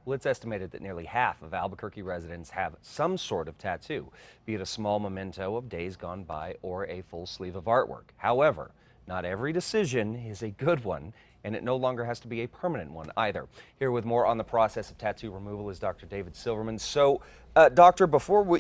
Well, it's estimated that nearly half of Albuquerque residents have some sort of tattoo, be it a small memento of days gone by or a full sleeve of artwork. However, not every decision is a good one, and it no longer has to be a permanent one either. Here with more on the process of tattoo removal is Dr. David Silverman. So, Doctor,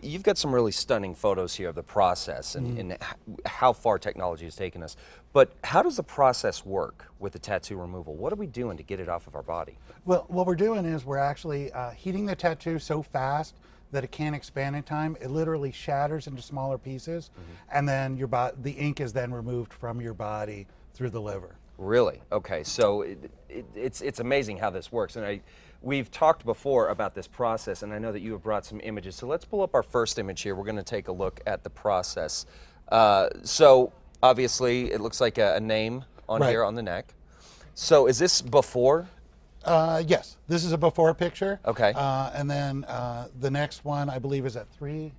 you've got some really stunning photos here of the process and how far technology has taken us. But how does the process work with the tattoo removal? What are we doing to get it off of our body? Well, what we're doing is we're actually heating the tattoo so fast that it can't expand in time. It literally shatters into smaller pieces, and then the ink is then removed from your body through the liver. Really? Okay, so it's amazing how this works. And we've talked before about this process, and I know that you have brought some images. So let's pull up our first image here. We're going to take a look at the process. So obviously, it looks like a name on here on the neck. So is this before? Yes, this is a before picture. Okay. And then the next one, I believe, is at 3.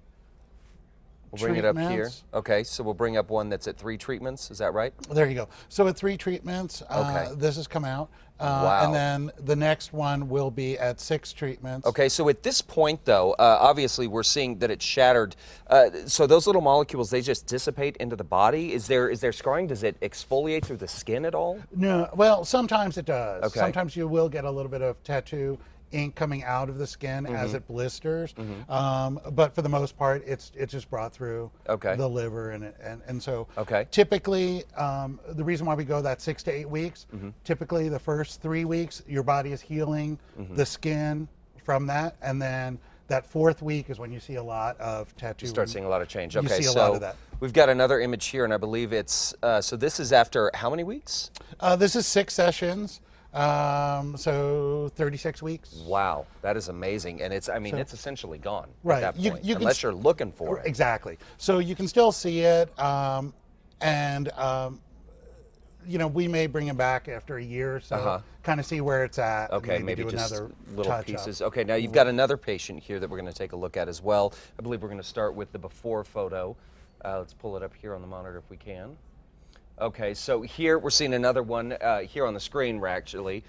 We'll bring it up here. Okay, so we'll bring up one that's at 3 treatments. Is that right? There you go. So at 3 treatments, this has come out. Wow. And then the next one will be at 6 treatments. Okay, so at this point, though, obviously we're seeing that it's shattered. So those little molecules, they just dissipate into the body? Is there scarring? Does it exfoliate through the skin at all? No, well, sometimes it does. Okay. Sometimes you will get a little bit of tattoo ink coming out of the skin as it blisters, but for the most part, it's just brought through the liver, and so typically the reason why we go that 6 to 8 weeks, typically the first 3 weeks your body is healing the skin from that, and then that 4th week is when you see a lot of tattoo. You start seeing a lot of change. You Okay, see a so lot of that. We've got another image here, and I believe it's so this is after how many weeks? This is 6 sessions. So 36 weeks. Wow, that is amazing, and it's essentially gone right. at that point, you unless you're looking for it. Exactly. So you can still see it, we may bring him back after a year or so, kind of see where it's at. Okay, maybe do just another little pieces. Okay, now you've got another patient here that we're going to take a look at as well. I believe we're going to start with the before photo. Let's pull it up here on the monitor if we can. Okay, so here we're seeing another one here on the screen, actually.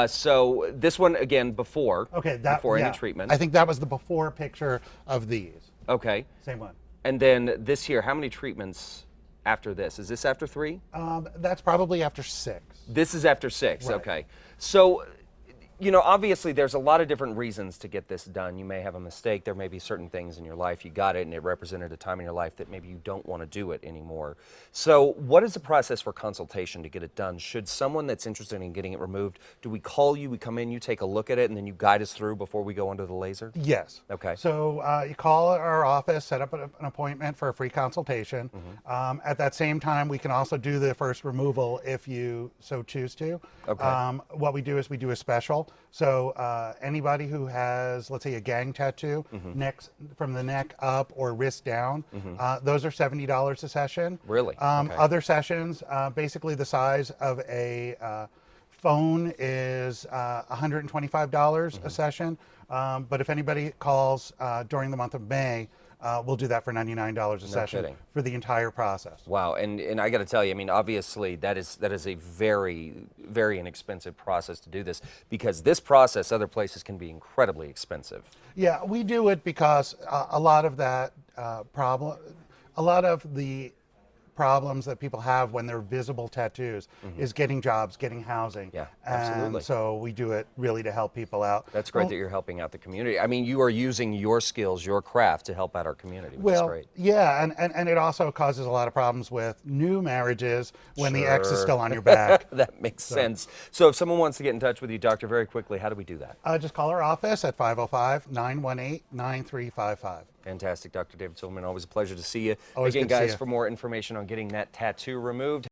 So this one, again, before any treatment. I think that was the before picture of these. Okay. Same one. And then this here, how many treatments after this? Is this after 3? That's probably after 6. This is after 6, right. Okay. So, obviously there's a lot of different reasons to get this done. You may have a mistake. There may be certain things in your life. You got it, and it represented a time in your life that maybe you don't want to do it anymore. So what is the process for consultation to get it done? Should someone that's interested in getting it removed, do we call you, we come in, you take a look at it, and then you guide us through before we go under the laser? Yes. Okay. So you call our office, set up an appointment for a free consultation. At that same time, we can also do the first removal if you so choose to. Okay. What we do is we do a special. So anybody who has, let's say, a gang tattoo, from the neck up or wrist down, those are $70 a session. Really? Okay. Other sessions, basically the size of a phone is $125 a session. But if anybody calls during the month of May, we'll do that for $99 a session for the entire process. Wow, and I got to tell you, obviously that is a very, very inexpensive process to do this, because this process, other places can be incredibly expensive. Yeah, we do it because a lot of the problems that people have when they're visible tattoos is getting jobs, getting housing. Yeah, absolutely. And so we do it really to help people out. That's great that you're helping out the community. You are using your skills, your craft to help out our community, which is great. Yeah, and it also causes a lot of problems with new marriages when the ex is still on your back. That makes sense. So if someone wants to get in touch with you, Doctor, very quickly, how do we do that? Just call our office at 505-918-9355. Fantastic, Dr. David Silverman. Always a pleasure to see you. Always Again, good to see guys, you. for more information on getting that tattoo removed,